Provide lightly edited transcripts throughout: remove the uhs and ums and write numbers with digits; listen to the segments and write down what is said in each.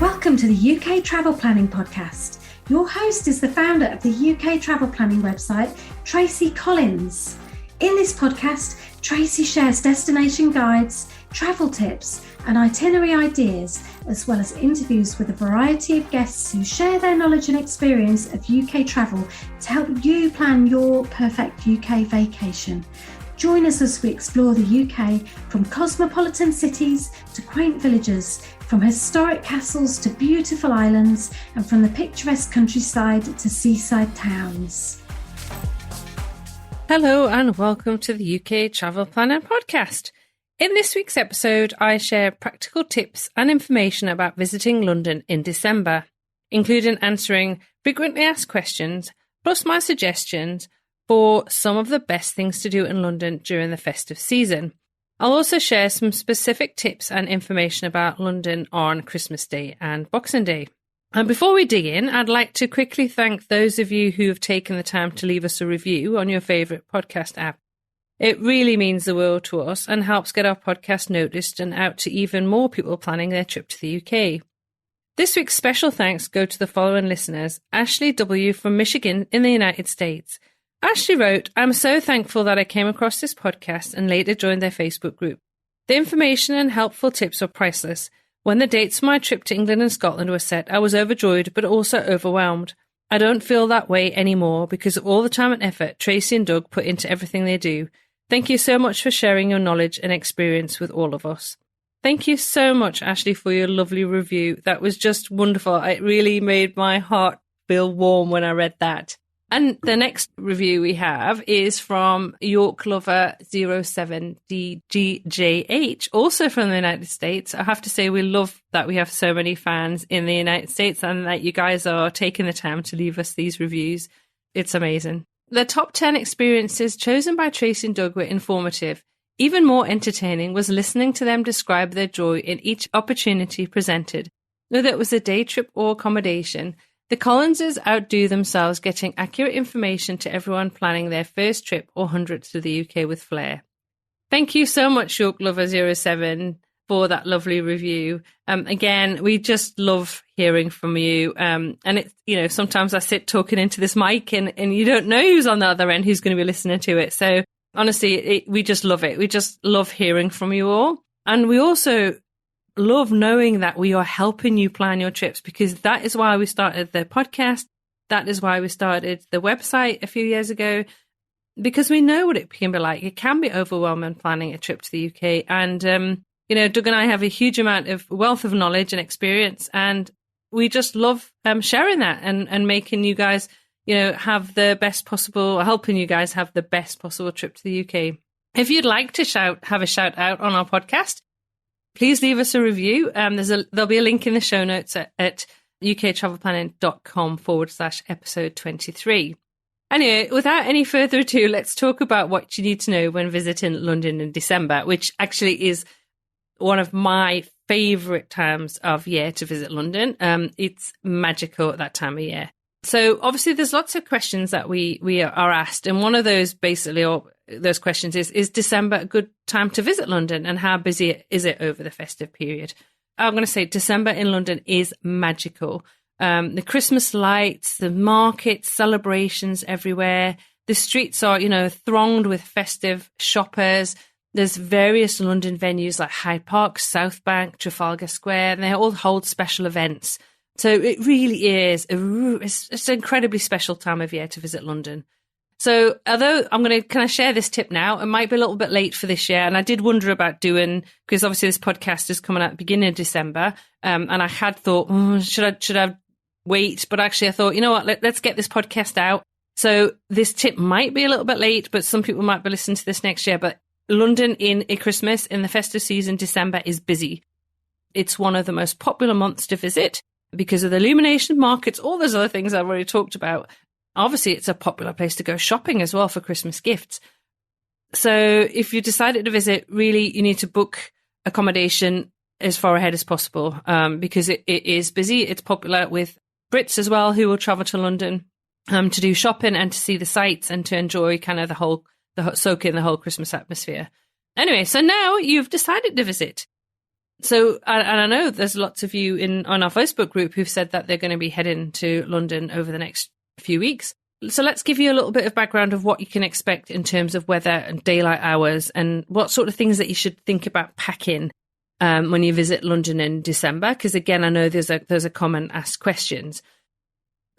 Welcome to the UK Travel Planning Podcast. Your host is the founder of the UK Travel Planning website, Tracy Collins. In this podcast, Tracy shares destination guides, travel tips, and itinerary ideas, as well as interviews with a variety of guests who share their knowledge and experience of UK travel to help you plan your perfect UK vacation. Join us as we explore the UK from cosmopolitan cities to quaint villages, from historic castles to beautiful islands, and from the picturesque countryside to seaside towns. Hello and welcome to the UK Travel Planner Podcast. In this week's episode, I share practical tips and information about visiting London in December, including answering frequently asked questions, plus my suggestions for some of the best things to do in London during the festive season. I'll also share some specific tips and information about London on Christmas Day and Boxing Day. And before we dig in, I'd like to quickly thank those of you who have taken the time to leave us a review on your favourite podcast app. It really means the world to us and helps get our podcast noticed and out to even more people planning their trip to the UK. This week's special thanks go to the following listeners: Ashley W. from Michigan in the United States. Ashley wrote, "I'm so thankful that I came across this podcast and later joined their Facebook group. The information and helpful tips are priceless. When the dates for my trip to England and Scotland were set, I was overjoyed but also overwhelmed. I don't feel that way anymore because of all the time and effort Tracy and Doug put into everything they do. Thank you so much for sharing your knowledge and experience with all of us." Thank you so much, Ashley, for your lovely review. That was just wonderful. It really made my heart feel warm when I read that. And the next review we have is from YorkLover07DGJH, also from the United States. I have to say, we love that we have so many fans in the United States and that you guys are taking the time to leave us these reviews. It's amazing. The top 10 experiences chosen by Tracy and Doug were informative. Even more entertaining was listening to them describe their joy in each opportunity presented. Whether it was a day trip or accommodation, the Collinses outdo themselves getting accurate information to everyone planning their first trip or 100th to the UK with flair. Thank you so much, YorkLover07, for that lovely review. Again, we just love hearing from you. And it's, sometimes I sit talking into this mic and you don't know who's on the other end, who's going to be listening to it. So honestly, we just love it. We just love hearing from you all. And we also love knowing that we are helping you plan your trips, because that is why we started the podcast. That is why we started the website a few years ago, because we know what it can be like. It can be overwhelming planning a trip to the UK. And, Doug and I have a huge amount of wealth of knowledge and experience, and we just love sharing that and making you guys, have the best possible, helping you guys have the best possible trip to the UK. If you'd like to have a shout out on our podcast, please leave us a review. There'll be a link in the show notes at uktravelplanning.com/episode 23. Anyway, without any further ado, let's talk about what you need to know when visiting London in December, which actually is one of my favourite times of year to visit London. It's magical at that time of year. So obviously there's lots of questions that we are asked, and one of those those questions is December a good time to visit London, and how busy is it over the festive period? I'm going to say December in London is magical. The Christmas lights, the markets, celebrations everywhere. The streets are, thronged with festive shoppers. There's various London venues like Hyde Park, South Bank, Trafalgar Square, and they all hold special events. So it really is it's an incredibly special time of year to visit London. So although can I share this tip now? It might be a little bit late for this year. And I did wonder about because obviously this podcast is coming out at the beginning of December. And I had thought, should I wait? But actually I thought, you know what, let's get this podcast out. So this tip might be a little bit late, but some people might be listening to this next year. But London in Christmas, in the festive season, December is busy. It's one of the most popular months to visit because of the illumination markets, all those other things I've already talked about. Obviously, it's a popular place to go shopping as well for Christmas gifts. So if you decided to visit, really, you need to book accommodation as far ahead as possible because it is busy. It's popular with Brits as well, who will travel to London to do shopping and to see the sights and to enjoy kind of soak in the whole Christmas atmosphere. Anyway, so now you've decided to visit. So, and I know there's lots of you on our Facebook group who've said that they're going to be heading to London over the next few weeks. So let's give you a little bit of background of what you can expect in terms of weather and daylight hours and what sort of things that you should think about packing when you visit London in December. Because again, I know there's a common asked questions.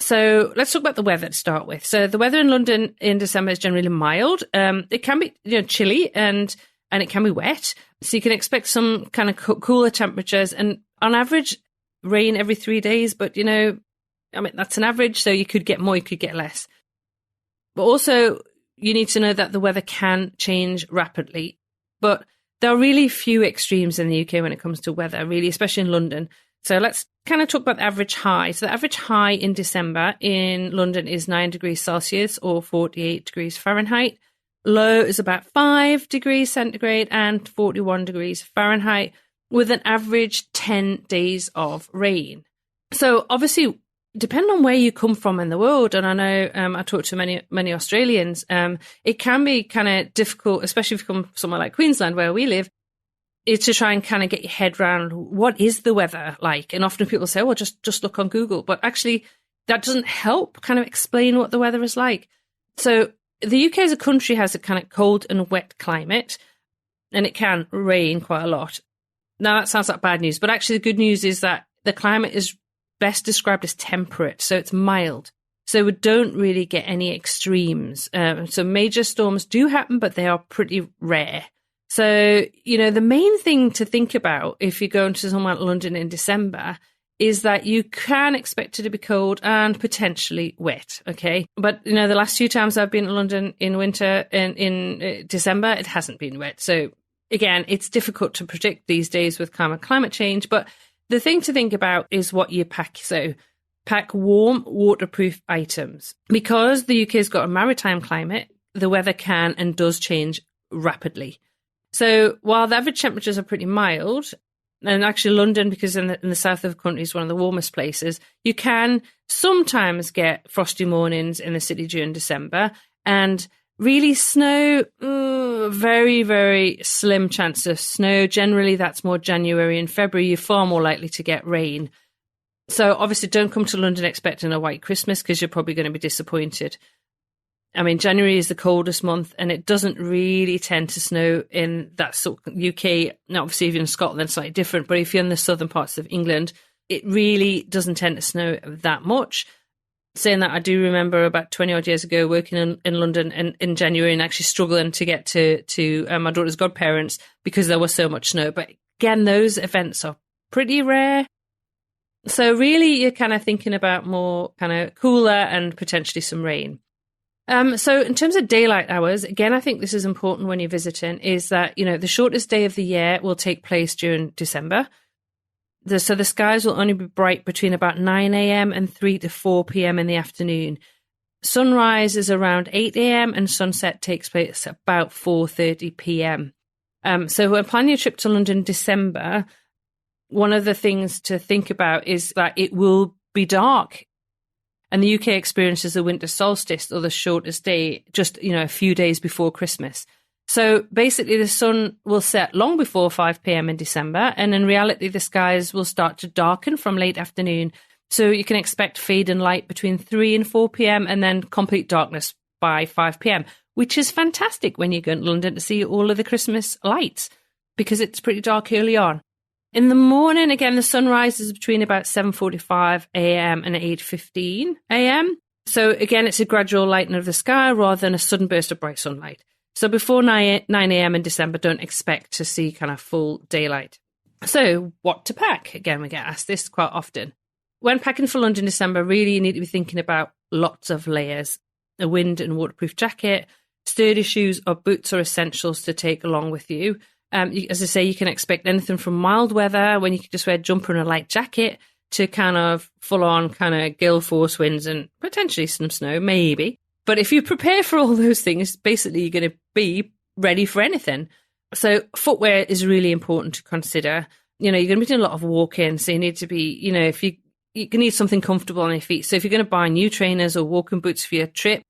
So let's talk about the weather to start with. So the weather in London in December is generally mild. It can be chilly and it can be wet. So you can expect some kind of cooler temperatures and on average rain every 3 days. But, that's an average. So you could get more, you could get less. But also you need to know that the weather can change rapidly. But there are really few extremes in the UK when it comes to weather, really, especially in London. So let's kind of talk about the average high. So the average high in December in London is 9 degrees Celsius or 48 degrees Fahrenheit. Low is about 5 degrees centigrade and 41 degrees Fahrenheit with an average 10 days of rain. So obviously, depending on where you come from in the world, and I know I talk to many Australians, it can be kind of difficult, especially if you come somewhere like Queensland where we live, is to try and kind of get your head around what is the weather like. And often people say, well, just look on Google. But actually, that doesn't help kind of explain what the weather is like. So the UK as a country has a kind of cold and wet climate, and it can rain quite a lot. Now, that sounds like bad news, but actually the good news is that the climate is best described as temperate, so it's mild. So we don't really get any extremes. So major storms do happen, but they are pretty rare. So, the main thing to think about if you go into somewhere like London in December is that you can expect it to be cold and potentially wet, okay? But, the last few times I've been to London in winter and in December, it hasn't been wet. So, again, it's difficult to predict these days with climate change. But the thing to think about is what you pack. So, pack warm, waterproof items. Because the UK has got a maritime climate, the weather can and does change rapidly. So while the average temperatures are pretty mild, and actually London, because in the south of the country is one of the warmest places, you can sometimes get frosty mornings in the city during December. And really snow, very, very slim chance of snow. Generally, that's more January and February. You're far more likely to get rain. So obviously don't come to London expecting a white Christmas because you're probably going to be disappointed. I mean, January is the coldest month and it doesn't really tend to snow in that sort of UK. Now, obviously, if you're in Scotland, it's slightly different. But if you're in the southern parts of England, it really doesn't tend to snow that much. Saying that, I do remember about 20 odd years ago working in London in January and actually struggling to get to my daughter's godparents because there was so much snow. But again, those events are pretty rare. So really, you're kind of thinking about more kind of cooler and potentially some rain. So in terms of daylight hours, again, I think this is important when you're visiting, is that, the shortest day of the year will take place during December. So the skies will only be bright between about 9 a.m. and 3 to 4 p.m. in the afternoon. Sunrise is around 8 a.m. and sunset takes place at about 4:30 p.m. So when planning your trip to London in December, one of the things to think about is that it will be dark. And the UK experiences the winter solstice, or the shortest day, just, a few days before Christmas. So basically the sun will set long before 5 p.m. in December. And in reality, the skies will start to darken from late afternoon. So you can expect fading light between 3 and 4 p.m. and then complete darkness by 5 p.m., which is fantastic when you go to London to see all of the Christmas lights because it's pretty dark early on. In the morning, again, the sun rises between about 7:45 a.m. and 8:15 a.m. So again, it's a gradual lightening of the sky rather than a sudden burst of bright sunlight. So before 9 a.m. in December, don't expect to see kind of full daylight. So what to pack? Again, we get asked this quite often. When packing for London in December, really you need to be thinking about lots of layers. A wind and waterproof jacket, sturdy shoes or boots are essentials to take along with you. As I say, you can expect anything from mild weather when you can just wear a jumper and a light jacket to kind of full-on kind of gale force winds and potentially some snow, maybe. But if you prepare for all those things, basically you're going to be ready for anything. So footwear is really important to consider. You're going to be doing a lot of walking, so you need to be, if you need something comfortable on your feet. So if you're going to buy new trainers or walking boots for your trip,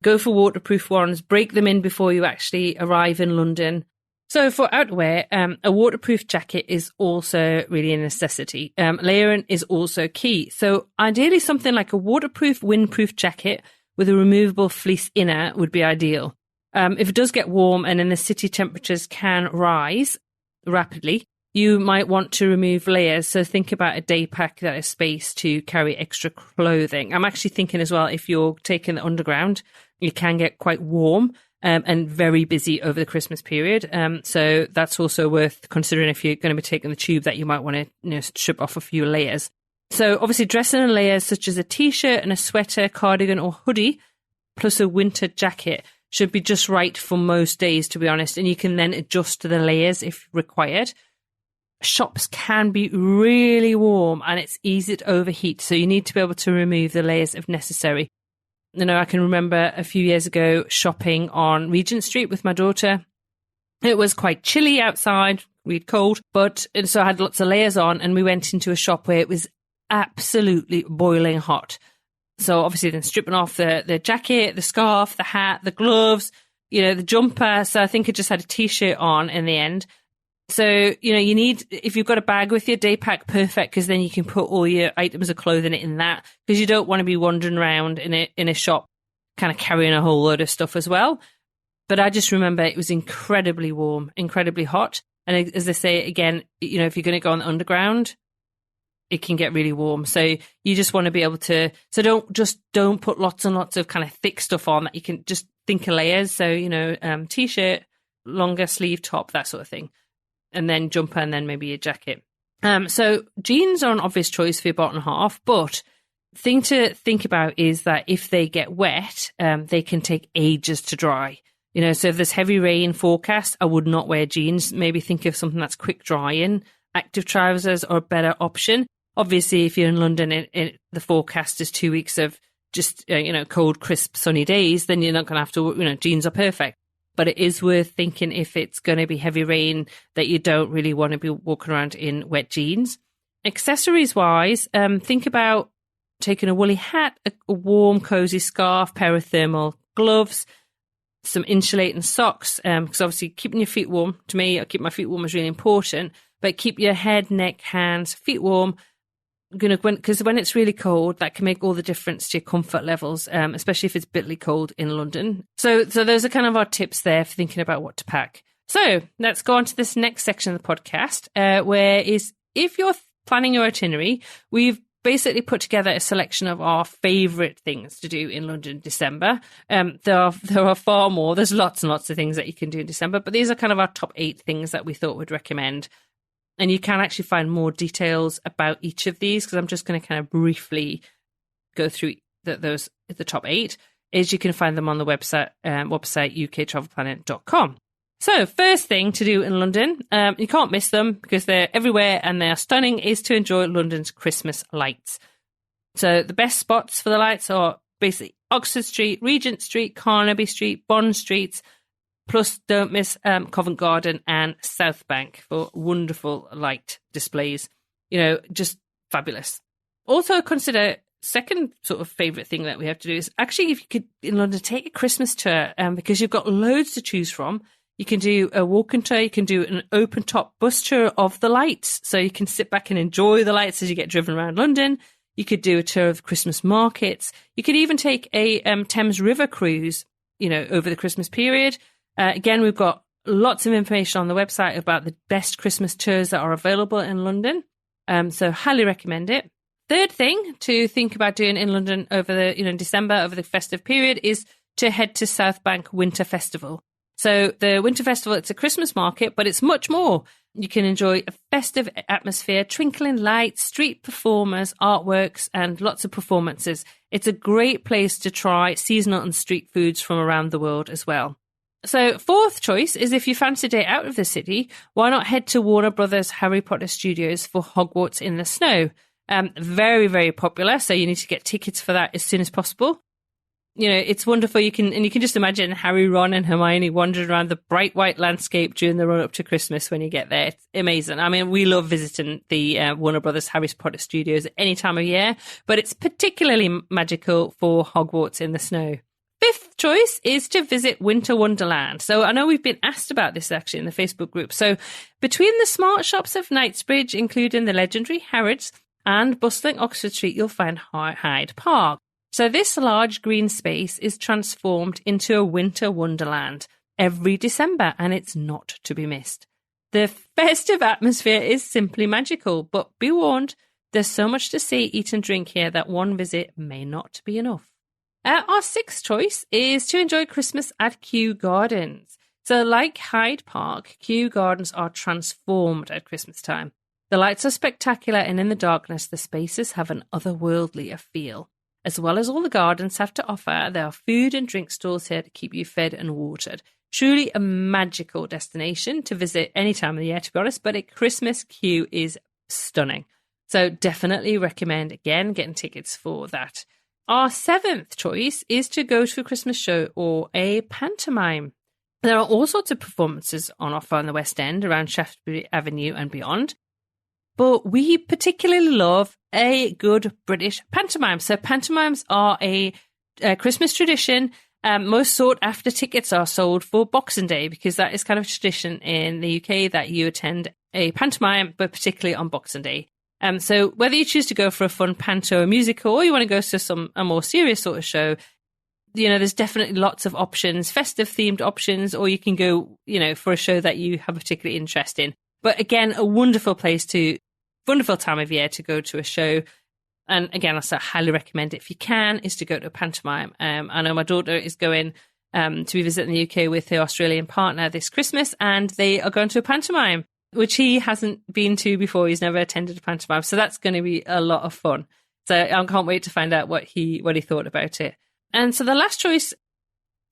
go for waterproof ones, break them in before you actually arrive in London. So for outerwear, a waterproof jacket is also really a necessity. Layering is also key. So ideally something like a waterproof, windproof jacket with a removable fleece inner would be ideal. If it does get warm and in the city temperatures can rise rapidly, you might want to remove layers. So think about a day pack that has space to carry extra clothing. I'm actually thinking as well, if you're taking the underground, you can get quite warm. And very busy over the Christmas period. So that's also worth considering if you're going to be taking the tube, that you might want to strip off a few layers. So obviously dressing in layers such as a t-shirt and a sweater, cardigan or hoodie, plus a winter jacket should be just right for most days, to be honest. And you can then adjust to the layers if required. Shops can be really warm and it's easy to overheat. So you need to be able to remove the layers if necessary. I can remember a few years ago shopping on Regent Street with my daughter. It was quite chilly outside, really cold, and so I had lots of layers on, and we went into a shop where it was absolutely boiling hot. So obviously then stripping off the jacket, the scarf, the hat, the gloves, the jumper. So I think I just had a t-shirt on in the end. So, you need, if you've got a bag with your day pack, perfect, because then you can put all your items of clothing in that, because you don't want to be wandering around in a shop kind of carrying a whole load of stuff as well. But I just remember it was incredibly warm, incredibly hot. And as I say, again, if you're going to go on the underground, it can get really warm. So you just want to be able to, so don't put lots and lots of kind of thick stuff on, that you can just think of layers. So, t-shirt, longer sleeve top, that sort of thing. And then jumper, and then maybe a jacket. So jeans are an obvious choice for your bottom half, but thing to think about is that if they get wet, they can take ages to dry. So if there's heavy rain forecast, I would not wear jeans. Maybe think of something that's quick drying. Active trousers are a better option. Obviously, if you're in London, the forecast is 2 weeks of just, cold, crisp, sunny days, then you're not going to have to, jeans are perfect. But it is worth thinking, if it's going to be heavy rain, that you don't really want to be walking around in wet jeans. Accessories wise, think about taking a woolly hat, a warm, cozy scarf, pair of thermal gloves, some insulating socks, because obviously keeping your feet warm, to me, keep my feet warm is really important, but keep your head, neck, hands, feet warm. Because when it's really cold, that can make all the difference to your comfort levels, especially if it's bitterly cold in London. So those are kind of our tips there for thinking about what to pack. So let's go on to this next section of the podcast, if you're planning your itinerary, we've basically put together a selection of our favourite things to do in London in December. There are far more. There's lots and lots of things that you can do in December, but these are kind of our top 8 things that we thought we'd recommend. And you can actually find more details about each of these, because I'm just going to kind of briefly go through the top 8. You can find them on the website uktravelplanning.com. So first thing to do in London, you can't miss them because they're everywhere and they are stunning, is to enjoy London's Christmas lights. So the best spots for the lights are basically Oxford Street, Regent Street, Carnaby Street, Bond Street. Plus, don't miss Covent Garden and South Bank for wonderful light displays. Just fabulous. Also consider, second sort of favourite thing that we have to do is actually, if you could, in London, take a Christmas tour, because you've got loads to choose from. You can do a walking tour, you can do an open top bus tour of the lights. So you can sit back and enjoy the lights as you get driven around London. You could do a tour of Christmas markets. You could even take a Thames River cruise, over the Christmas period. Again, we've got lots of information on the website about the best Christmas tours that are available in London. So highly recommend it. Third thing to think about doing in London over the, December, over the festive period, is to head to South Bank Winter Festival. So the Winter Festival, it's a Christmas market, but it's much more. You can enjoy a festive atmosphere, twinkling lights, street performers, artworks, and lots of performances. It's a great place to try seasonal and street foods from around the world as well. So fourth choice is, if you fancy a day out of the city, why not head to Warner Brothers Harry Potter Studios for Hogwarts in the Snow? Very, very popular. So you need to get tickets for that as soon as possible. It's wonderful. You can just imagine Harry, Ron and Hermione wandering around the bright white landscape during the run up to Christmas when you get there. It's amazing. I mean, we love visiting the Warner Brothers Harry Potter Studios at any time of year, but it's particularly magical for Hogwarts in the Snow. Fifth choice is to visit Winter Wonderland. So I know we've been asked about this actually in the Facebook group. So between the smart shops of Knightsbridge, including the legendary Harrods, and bustling Oxford Street, you'll find Hyde Park. So this large green space is transformed into a winter wonderland every December, and it's not to be missed. The festive atmosphere is simply magical, but be warned, there's so much to see, eat and drink here that one visit may not be enough. Our sixth choice is to enjoy Christmas at Kew Gardens. So like Hyde Park, Kew Gardens are transformed at Christmas time. The lights are spectacular, and in the darkness, the spaces have an otherworldly feel. As well as all the gardens have to offer, there are food and drink stalls here to keep you fed and watered. Truly a magical destination to visit any time of the year, to be honest, but at Christmas, Kew is stunning. So definitely recommend, again, getting tickets for that. Our seventh choice is to go to a Christmas show or a pantomime. There are all sorts of performances on offer on the West End around Shaftesbury Avenue and beyond. But we particularly love a good British pantomime. So pantomimes are a Christmas tradition. Most sought-after tickets are sold for Boxing Day, because that is kind of a tradition in the UK that you attend a pantomime, but particularly on Boxing Day. So whether you choose to go for a fun panto or musical, or you want to go to a more serious sort of show, there's definitely lots of options, festive-themed options, or you can go, for a show that you have a particular interest in. But again, a wonderful time of year to go to a show. And again, I highly recommend it if you can, is to go to a pantomime. I know my daughter is going to be visiting the UK with her Australian partner this Christmas, and they are going to a pantomime, which he hasn't been to before. He's never attended a pantomime. So that's going to be a lot of fun. So I can't wait to find out what he thought about it. And so the last choice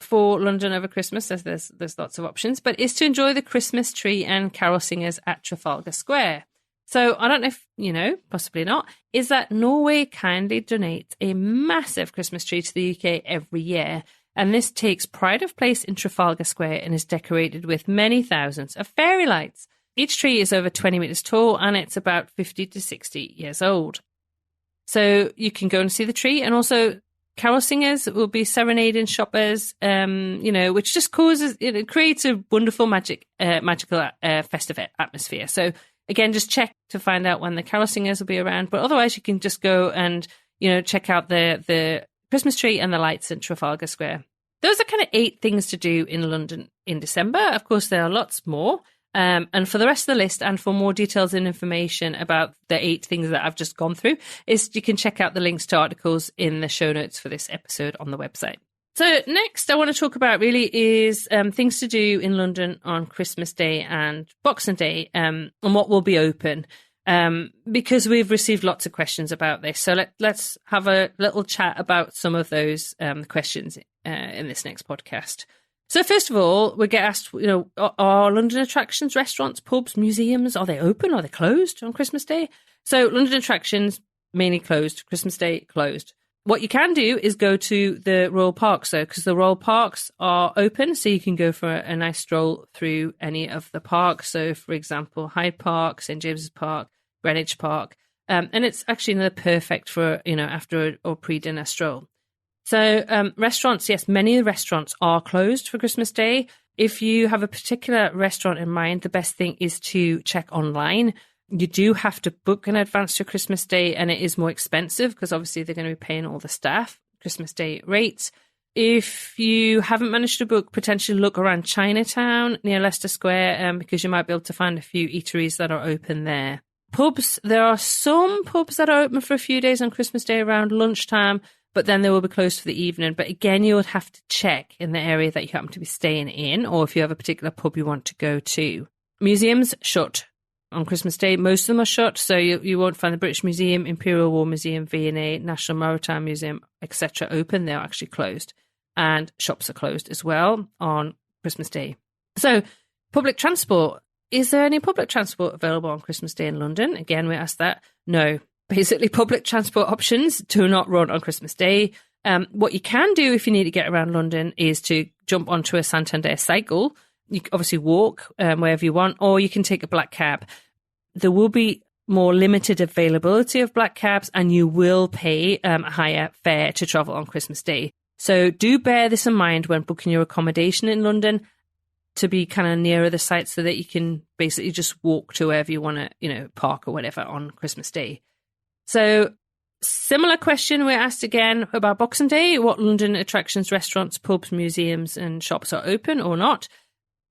for London over Christmas, there's lots of options, but is to enjoy the Christmas tree and carol singers at Trafalgar Square. So I don't know if you know, possibly not, is that Norway kindly donates a massive Christmas tree to the UK every year. And this takes pride of place in Trafalgar Square and is decorated with many thousands of fairy lights. Each tree is over 20 metres tall, and it's about 50 to 60 years old. So you can go and see the tree, and also carol singers will be serenading shoppers, which just creates a wonderful magical festive atmosphere. So again, just check to find out when the carol singers will be around. But otherwise, you can just go and, check out the Christmas tree and the lights in Trafalgar Square. Those are kind of 8 things to do in London in December. Of course, there are lots more. And for the rest of the list, and for more details and information about the 8 things that I've just gone through, you can check out the links to articles in the show notes for this episode on the website. So next I want to talk about really is things to do in London on Christmas Day and Boxing Day, and what will be open, because we've received lots of questions about this. So let's have a little chat about some of those questions in this next podcast. So first of all, we get asked, are London attractions, restaurants, pubs, museums, are they open? Are they closed on Christmas Day? So London attractions, mainly closed. Christmas Day, closed. What you can do is go to the Royal Parks, though, because the Royal Parks are open, so you can go for a nice stroll through any of the parks. So, for example, Hyde Park, St James's Park, Greenwich Park. And it's actually perfect for, after or pre-dinner stroll. So restaurants, yes, many restaurants are closed for Christmas Day. If you have a particular restaurant in mind, the best thing is to check online. You do have to book in advance to Christmas Day, and it is more expensive because obviously they're going to be paying all the staff Christmas Day rates. If you haven't managed to book, potentially look around Chinatown near Leicester Square, because you might be able to find a few eateries that are open there. Pubs, there are some pubs that are open for a few days on Christmas Day around lunchtime, but then they will be closed for the evening. But again, you would have to check in the area that you happen to be staying in, or if you have a particular pub you want to go to. Museums shut on Christmas Day. Most of them are shut, so you won't find the British Museum, Imperial War Museum, V&A, National Maritime Museum, etc. open. They're actually closed. And shops are closed as well on Christmas Day. So public transport. Is there any public transport available on Christmas Day in London? Again, we asked that. No. Basically, public transport options do not run on Christmas Day. What you can do if you need to get around London is to jump onto a Santander cycle. You can obviously walk wherever you want, or you can take a black cab. There will be more limited availability of black cabs, and you will pay a higher fare to travel on Christmas Day. So do bear this in mind when booking your accommodation in London, to be kind of nearer the site so that you can basically just walk to wherever you want to, park or whatever on Christmas Day. So similar question we're asked again about Boxing Day. What London attractions, restaurants, pubs, museums and shops are open or not?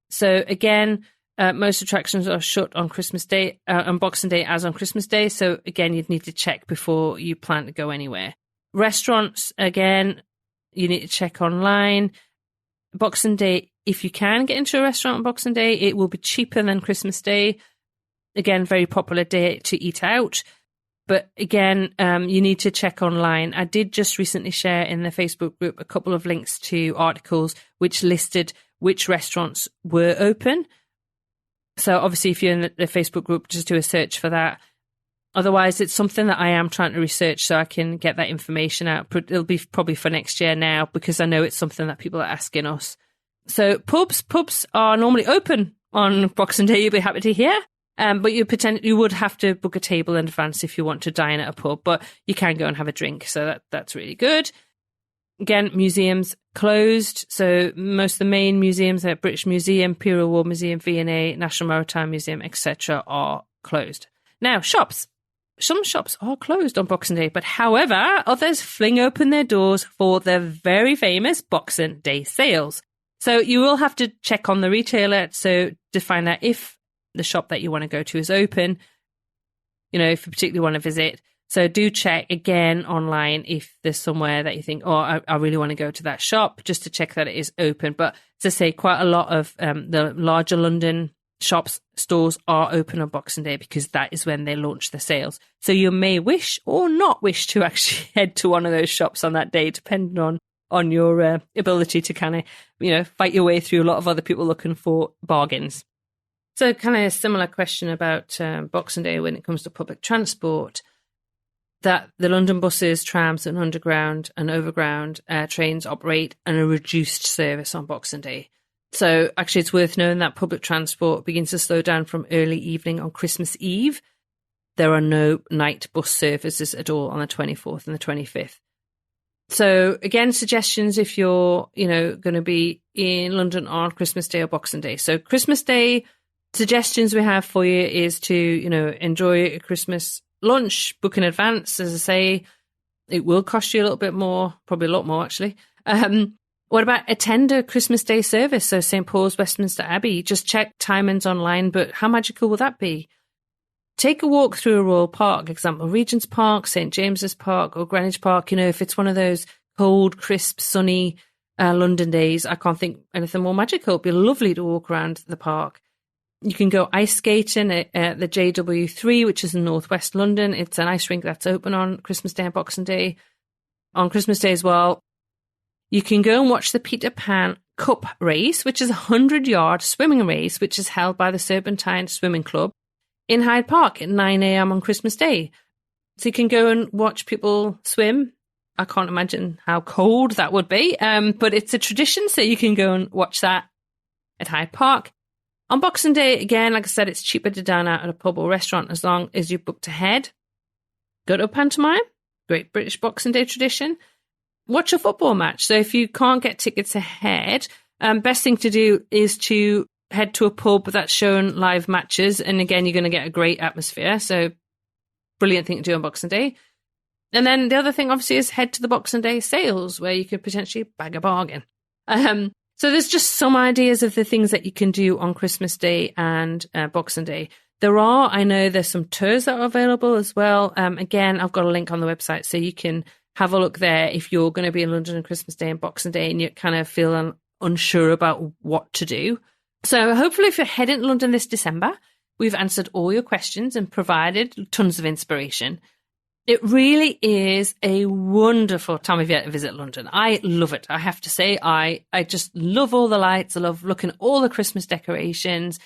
So again, most attractions are shut on Christmas Day, on Boxing Day as on Christmas Day. So again, you'd need to check before you plan to go anywhere. Restaurants, again, you need to check online. Boxing Day, if you can get into a restaurant on Boxing Day, it will be cheaper than Christmas Day. Again, very popular day to eat out. But again, you need to check online. I did just recently share in the Facebook group a couple of links to articles which listed which restaurants were open. So obviously, if you're in the Facebook group, just do a search for that. Otherwise, it's something that I am trying to research so I can get that information out. It'll be probably for next year now, because I know it's something that people are asking us. So pubs are normally open on Boxing Day, you'll be happy to hear. But you would have to book a table in advance if you want to dine at a pub, but you can go and have a drink. So that's really good. Again, museums closed. So most of the main museums, like British Museum, Imperial War Museum, V&A, National Maritime Museum, etc., are closed. Now, shops. Some shops are closed on Boxing Day, but however, others fling open their doors for their very famous Boxing Day sales. So you will have to check on the retailer to find out if the shop that you want to go to is open, if you particularly want to visit. So do check again online if there's somewhere that you think, I really want to go to that shop, just to check that it is open. But to say, quite a lot of the larger London stores are open on Boxing Day, because that is when they launch the sales. So you may wish or not wish to actually head to one of those shops on that day, depending on your ability to kind of, fight your way through a lot of other people looking for bargains. So kind of a similar question about Boxing Day when it comes to public transport, that the London buses, trams and underground and overground trains operate on a reduced service on Boxing Day. So actually it's worth knowing that public transport begins to slow down from early evening on Christmas Eve. There are no night bus services at all on the 24th and the 25th. So again, suggestions if you're, going to be in London on Christmas Day or Boxing Day. So Christmas Day, suggestions we have for you is to, enjoy a Christmas lunch, book in advance. As I say, it will cost you a little bit more, probably a lot more actually. What about attend a Christmas Day service? So St. Paul's, Westminster Abbey, just check timings online, but how magical will that be? Take a walk through a royal park, example, Regent's Park, St. James's Park or Greenwich Park. If it's one of those cold, crisp, sunny London days, I can't think anything more magical. It'd be lovely to walk around the park. You can go ice skating at the JW3, which is in northwest London. It's an ice rink that's open on Christmas Day and Boxing Day. On Christmas Day as well, you can go and watch the Peter Pan Cup race, which is a 100-yard swimming race, which is held by the Serpentine Swimming Club in Hyde Park at 9 a.m. on Christmas Day. So you can go and watch people swim. I can't imagine how cold that would be, but it's a tradition, so you can go and watch that at Hyde Park. On Boxing Day, again, like I said, it's cheaper to dine out at a pub or restaurant as long as you booked ahead. Go to a pantomime, great British Boxing Day tradition. Watch a football match. So if you can't get tickets ahead, best thing to do is to head to a pub that's showing live matches. And again, you're going to get a great atmosphere. So brilliant thing to do on Boxing Day. And then the other thing, obviously, is head to the Boxing Day sales where you could potentially bag a bargain. So there's just some ideas of the things that you can do on Christmas Day and Boxing Day. I know there's some tours that are available as well. Again, I've got a link on the website so you can have a look there if you're going to be in London on Christmas Day and Boxing Day and you're kind of feeling unsure about what to do. So hopefully if you're heading to London this December, we've answered all your questions and provided tons of inspiration. It really is a wonderful time of year to visit London. I love it. I have to say, I just love all the lights. I love looking at all the Christmas decorations.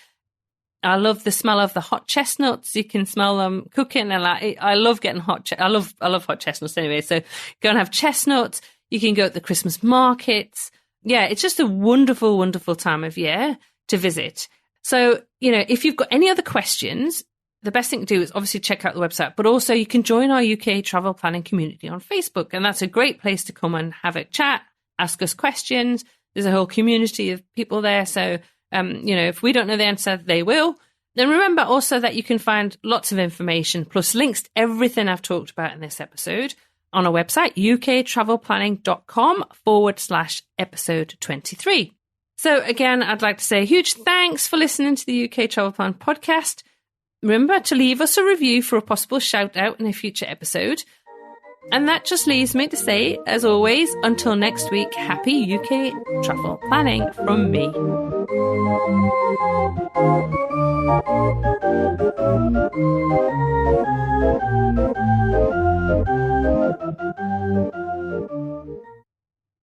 I love the smell of the hot chestnuts. You can smell them cooking, and I love getting I love hot chestnuts anyway. So go and have chestnuts. You can go to the Christmas markets. Yeah, it's just a wonderful, wonderful time of year to visit. So, if you've got any other questions, the best thing to do is obviously check out the website, but also you can join our UK travel planning community on Facebook. And that's a great place to come and have a chat, ask us questions. There's a whole community of people there. So, if we don't know the answer, they will. Then remember also that you can find lots of information plus links to everything I've talked about in this episode on our website, uktravelplanning.com/episode 23. So again, I'd like to say a huge thanks for listening to the UK Travel Plan podcast. Remember to leave us a review for a possible shout out in a future episode. And that just leaves me to say, as always, until next week, happy UK travel planning from me.